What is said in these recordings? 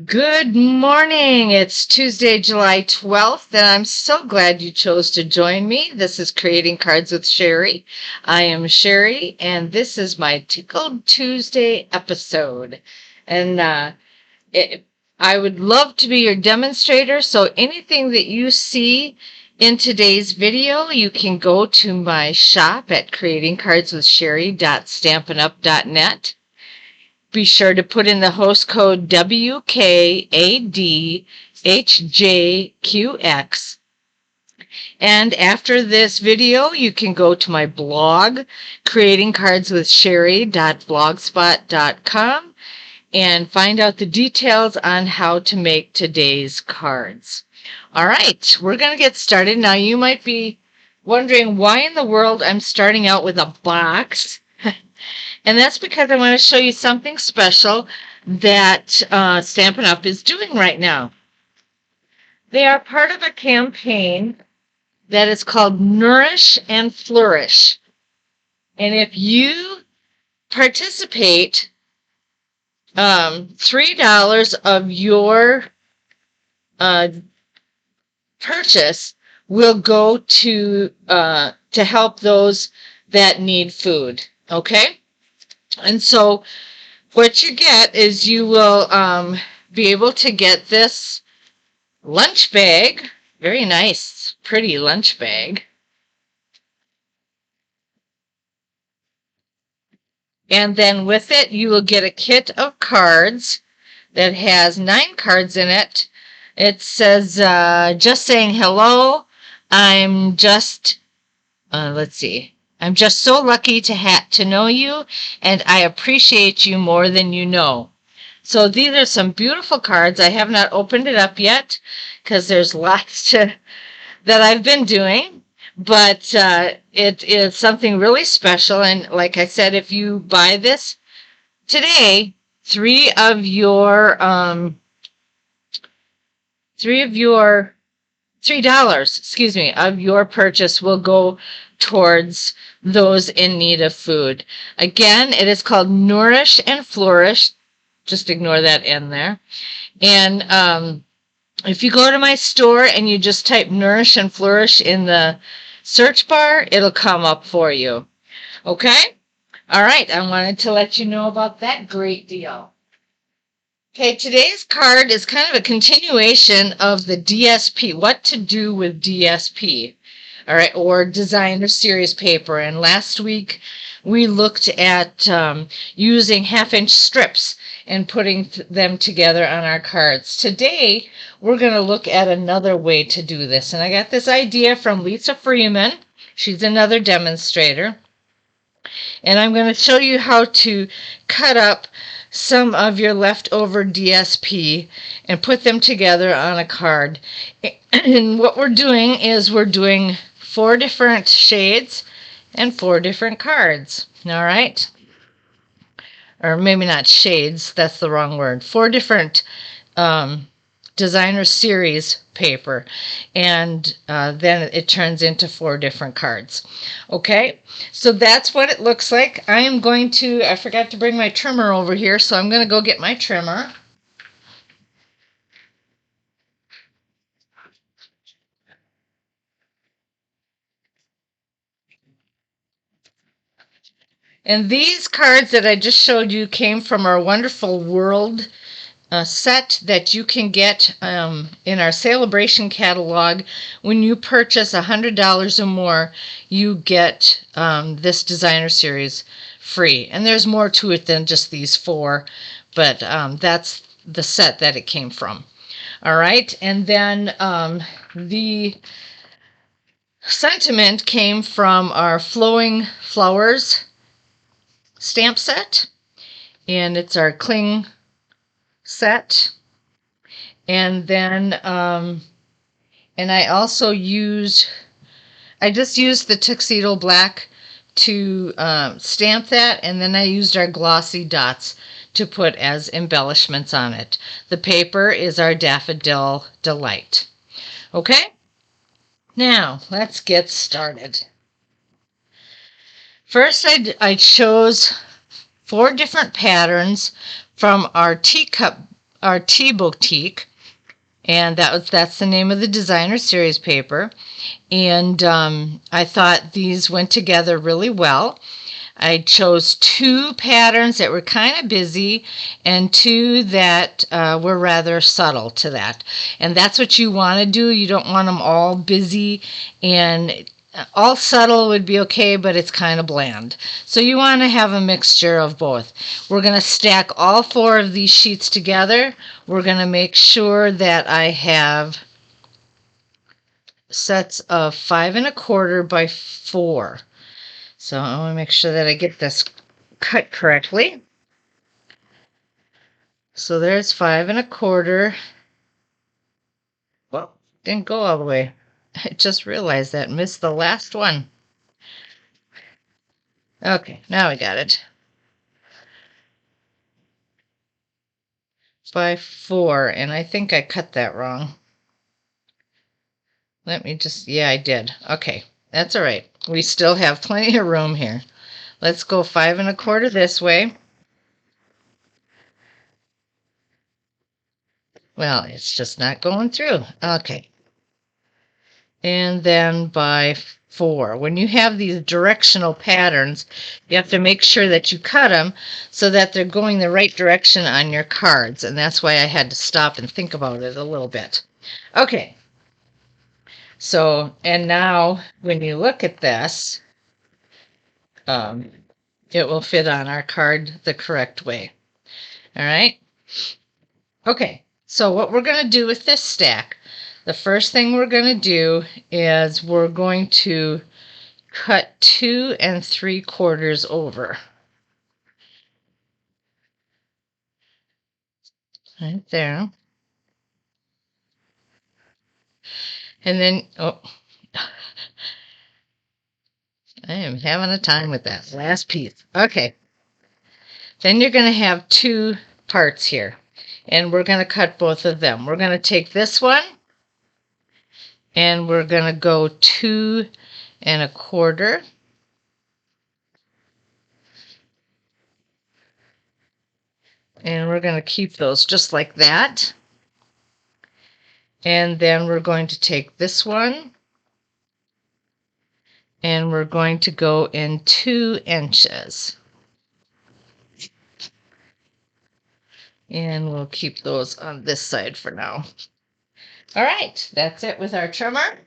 Good morning. It's Tuesday, July 12th, and I'm so glad you chose to join me. This is Creating Cards with Sherry. I am Sherry, and this is my Tickled Tuesday episode. And it, I would love to be your demonstrator, so anything that you see in today's video, you can go to my shop at creatingcardswithsherry.stampinup.net. Be sure to put in the host code WKADHJQX. And after this video, you can go to my blog, creatingcardswithsherry.blogspot.com, and find out the details on how to make today's cards. All right, we're going to get started. Now, you might be wondering why in the world I'm starting out with a box. And that's because I want to show you something special that Stampin' Up! Is doing right now. They are part of a campaign that is called Nourish and Flourish. And if you participate, $3 of your purchase will go to help those that need food. Okay? And so what you get is you will be able to get this lunch bag, very nice, pretty lunch bag. And then with it, you will get a kit of cards that has 9 cards in it. It says, just saying hello. I'm just, let's see. I'm just so lucky to know you, and I appreciate you more than you know. So these are some beautiful cards. I have not opened it up yet because there's lots that I've been doing, but it is something really special. And like I said, if you buy this today, $3, of your purchase will go towards those in need of food. Again, it is called Nourish and Flourish. Just ignore that N there. And if you go to my store and you just type Nourish and Flourish in the search bar, it'll come up for you. Okay? All right, I wanted to let you know about that great deal. Okay, today's card is kind of a continuation of the DSP, what to do with DSP, all right, or designer series paper. And last week we looked at using half-inch strips and putting them together on our cards. Today we're going to look at another way to do this. And I got this idea from Lisa Freeman. She's another demonstrator. And I'm going to show you how to cut up some of your leftover DSP and put them together on a card. And what we're doing is we're doing 4 different shades and 4 different cards. All right? Or maybe not shades, that's the wrong word. 4 different designer series paper, and then it turns into 4 different cards. Okay, so that's what it looks like. I forgot to bring my trimmer over here, so I'm going to go get my trimmer. And these cards that I just showed you came from our wonderful World set that you can get in our celebration catalog. When you purchase $100 or more, you get this designer series free. And there's more to it than just these 4, but that's the set that it came from. All right, and then the sentiment came from our Flowing Flowers stamp set, and it's our Cling set. And then and I just used the Tuxedo Black to stamp that, and then I used our glossy dots to put as embellishments on it. The paper is our Daffodil Delight. Okay, now let's get started. First, I chose 4 different patterns from our teacup our Tea Boutique, and that's the name of the designer series paper. And I thought these went together really well. I chose 2 patterns that were kind of busy and 2 that were rather subtle to that. And that's what you want to do. You don't want them all busy, and all subtle would be okay, but it's kind of bland. So you want to have a mixture of both. We're going to stack all 4 of these sheets together. We're going to make sure that I have sets of 5 1/4 by 4. So I want to make sure that I get this cut correctly. So there's 5 1/4. Well, didn't go all the way. I just realized that, missed the last one. Okay, now we got it. By 4, and I think I cut that wrong. Let me just, yeah, I did. Okay, that's all right. We still have plenty of room here. Let's go 5 1/4 this way. Well, it's just not going through. Okay. And then by 4. When you have these directional patterns, you have to make sure that you cut them so that they're going the right direction on your cards. And that's why I had to stop and think about it a little bit. Okay. So, and now when you look at this, it will fit on our card the correct way. All right. Okay. So what we're going to do with this stack, the first thing we're going to do is we're going to cut 2 3/4 over. Right there. And then, oh, I am having a time with that last piece. Okay. Then you're going to have 2 parts here, and we're going to cut both of them. We're going to take this one, and we're going to go 2 1/4. And we're going to keep those just like that. And then we're going to take this one, and we're going to go in 2 inches. And we'll keep those on this side for now. All right, that's it with our trimmer.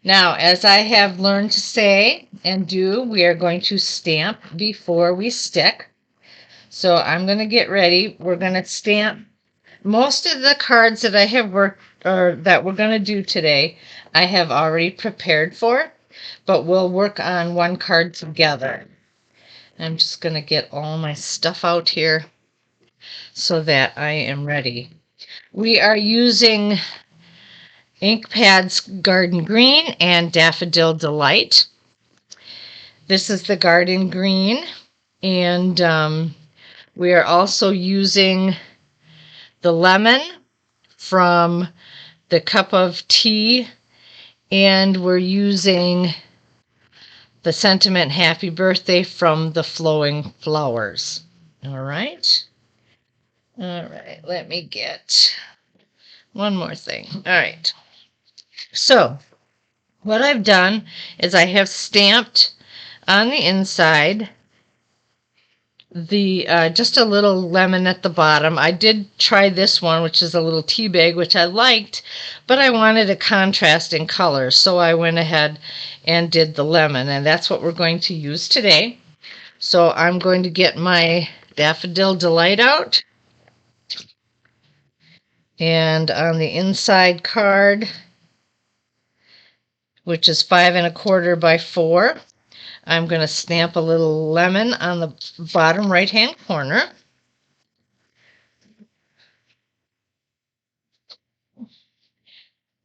Now, as I have learned to say and do, we are going to stamp before we stick. So I'm going to get ready. We're going to stamp most of the cards that I have worked or that we're going to do today. I have already prepared for, but we'll work on one card together. I'm just going to get all my stuff out here so that I am ready. We are using Ink Pads Garden Green and Daffodil Delight. This is the Garden Green, and we are also using the lemon from the Cup of Tea, and we're using the Sentiment Happy Birthday from the Flowing Flowers. All right. All right, let me get one more thing. All right. So what I've done is I have stamped on the inside the just a little lemon at the bottom. I did try this one, which is a little tea bag, which I liked, but I wanted a contrast in color, so I went ahead and did the lemon, and that's what we're going to use today. So I'm going to get my Daffodil Delight out, and on the inside card, which is 5 1/4 by 4, I'm going to stamp a little lemon on the bottom right-hand corner.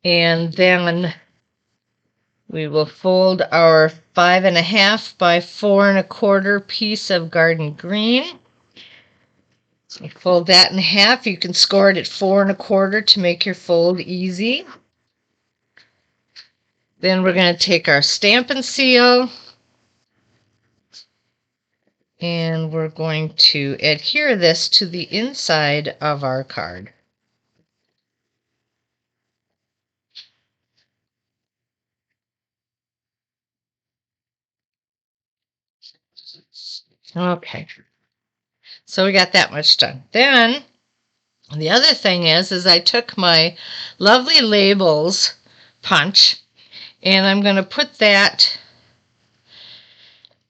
And then we will fold our 5 1/2 by 4 1/4 piece of Garden Green. You fold that in half. You can score it at 4 1/4 to make your fold easy. Then we're going to take our Stampin' Seal, And we're going to adhere this to the inside of our card. Okay, so we got that much done. Then the other thing is I took my lovely labels punch and I'm going to put that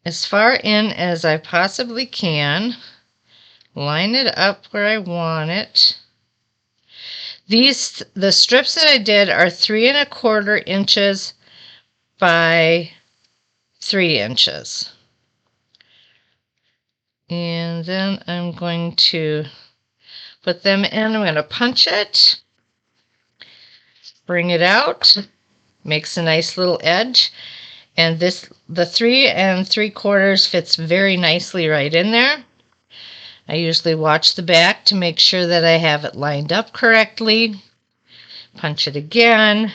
as far in as I possibly can. Line it up where I want it. The strips that I did are 3¼ inches by 3 inches. And then I'm going to put them in. I'm going to punch it, bring it out, makes a nice little edge. And the 3¾ fits very nicely right in there. I usually watch the back to make sure that I have it lined up correctly. Punch it again,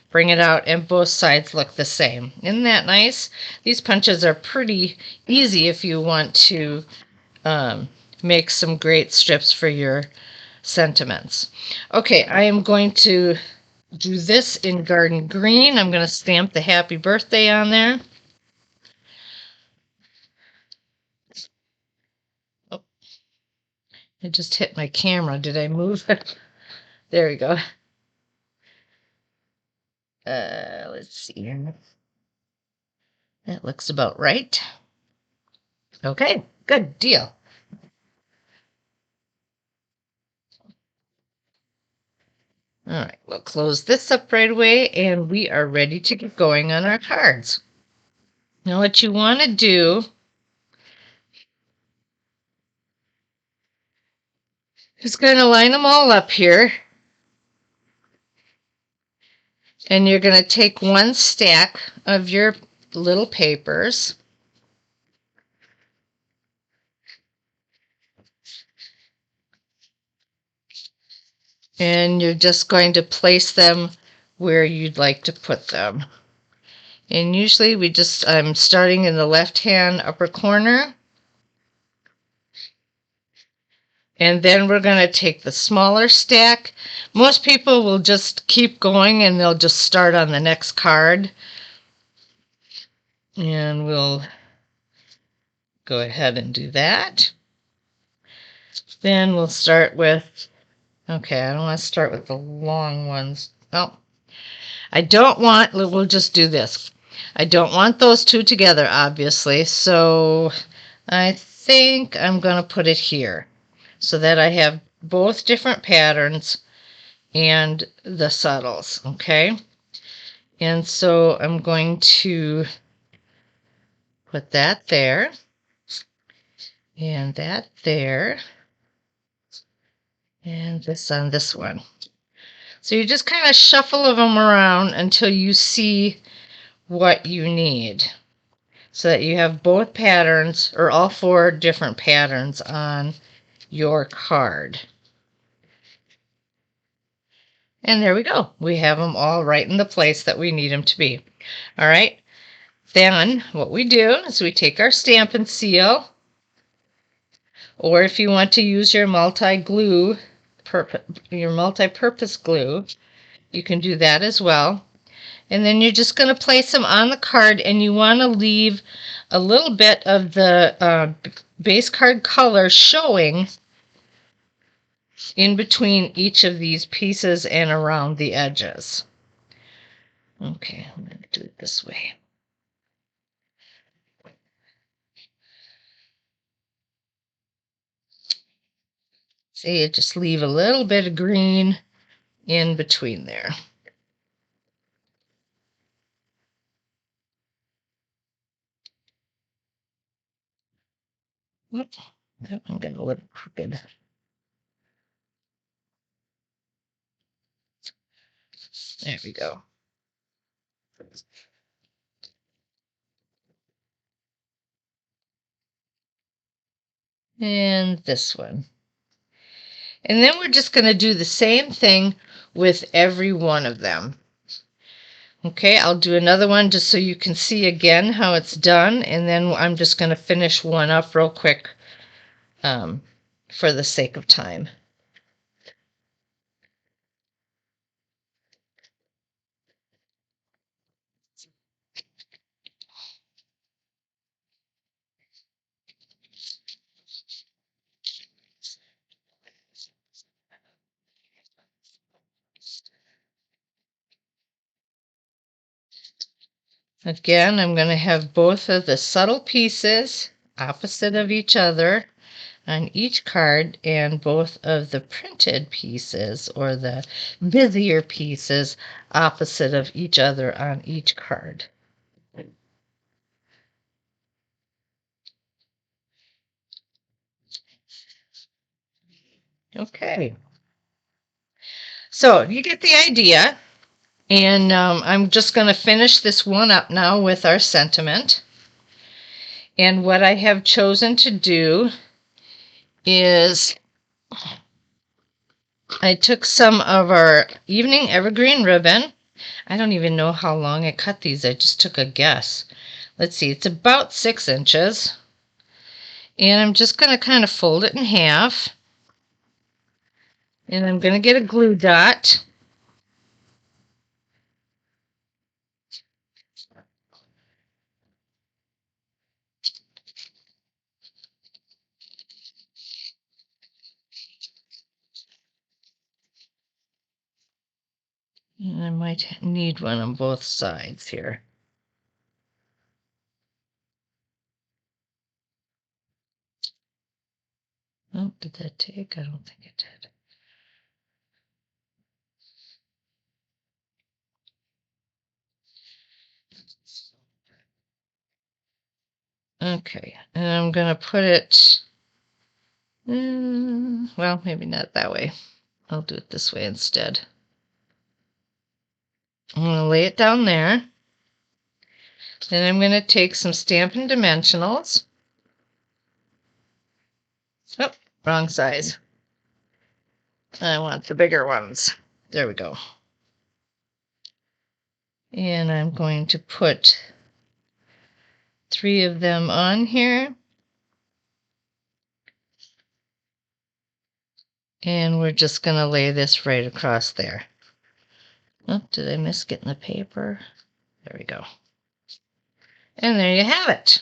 bring it out, and both sides look the same. Isn't that nice? These punches are pretty easy if you want to make some great strips for your sentiments. Okay, I am going to do this in garden green. I'm going to stamp the happy birthday on there. Oh, I just hit my camera. Did I move it? There we go. Let's see here. That looks about right. Okay, good deal. All right, we'll close this up right away and we are ready to get going on our cards. Now what you want to do is going to line them all up here. And you're going to take one stack of your little papers. And you're just going to place them where you'd like to put them. And usually I'm starting in the left-hand upper corner. And then we're going to take the smaller stack. Most people will just keep going and they'll just start on the next card. And we'll go ahead and do that. Then we'll start with, okay, I don't want to start with the long ones. Oh, we'll just do this. I don't want those two together, obviously, so I think I'm going to put it here so that I have both different patterns and the subtles, okay? And so I'm going to put that there and that there and this on this one. So you just kind of shuffle them around until you see what you need so that you have both patterns or all 4 different patterns on your card. And there we go. We have them all right in the place that we need them to be. All right. Then what we do is we take our Stampin' Seal, or if you want to use your multi-purpose glue, you can do that as well. And then you're just going to place them on the card, and you want to leave a little bit of the base card color showing in between each of these pieces and around the edges. Okay, I'm going to do it this way. See, you just leave a little bit of green in between there. Whoops, that one got a little crooked. There we go. And this one. And then we're just going to do the same thing with every one of them. Okay, I'll do another one just so you can see again how it's done, and then I'm just going to finish one up real quick for the sake of time. Again, I'm going to have both of the subtle pieces opposite of each other on each card, and both of the printed pieces or the busier pieces opposite of each other on each card. Okay, so you get the idea, and I'm just going to finish this one up now with our sentiment. And what I have chosen to do is I took some of our evening evergreen ribbon. I don't even know how long I cut these. I just took a guess. Let's see, it's about 6 inches. And I'm just going to kind of fold it in half. And I'm going to get a glue dot. And I might need one on both sides here. Oh, did that take? I don't think it did. Okay, and I'm going to put it, well, maybe not that way. I'll do it this way instead. I'm going to lay it down there. Then I'm going to take some Stampin' Dimensionals. Oh, wrong size. I want the bigger ones. There we go. And I'm going to put 3 of them on here. And we're just going to lay this right across there. Oh, did I miss getting the paper? There we go. And there you have it.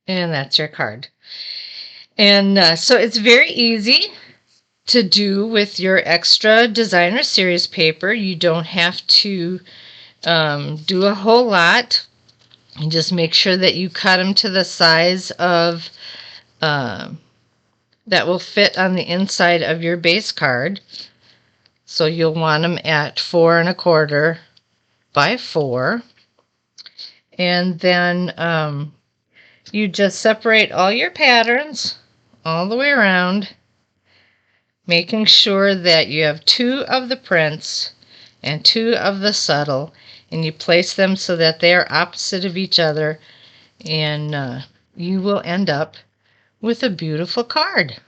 And that's your card. And so it's very easy to do with your extra designer series paper. You don't have to do a whole lot. And just make sure that you cut them to the size of that will fit on the inside of your base card. So you'll want them at 4 1/4 by 4. And then you just separate all your patterns all the way around, making sure that you have 2 of the prints and 2 of the subtle, and you place them so that they are opposite of each other, and you will end up with a beautiful card.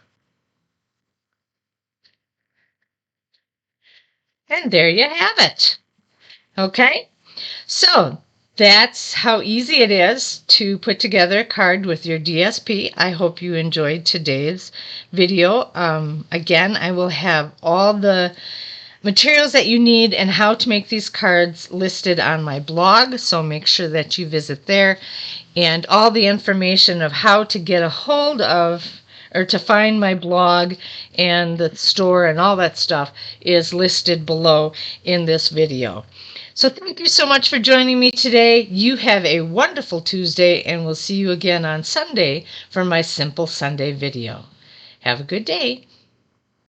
And there you have it. Okay, so that's how easy it is to put together a card with your DSP. I hope you enjoyed today's video. Again, I will have all the materials that you need and how to make these cards listed on my blog, so make sure that you visit there. And all the information of how to get a hold of or to find my blog and the store and all that stuff is listed below in this video. So thank you so much for joining me today. You have a wonderful Tuesday, and we'll see you again on Sunday for my Simple Sunday video. Have a good day.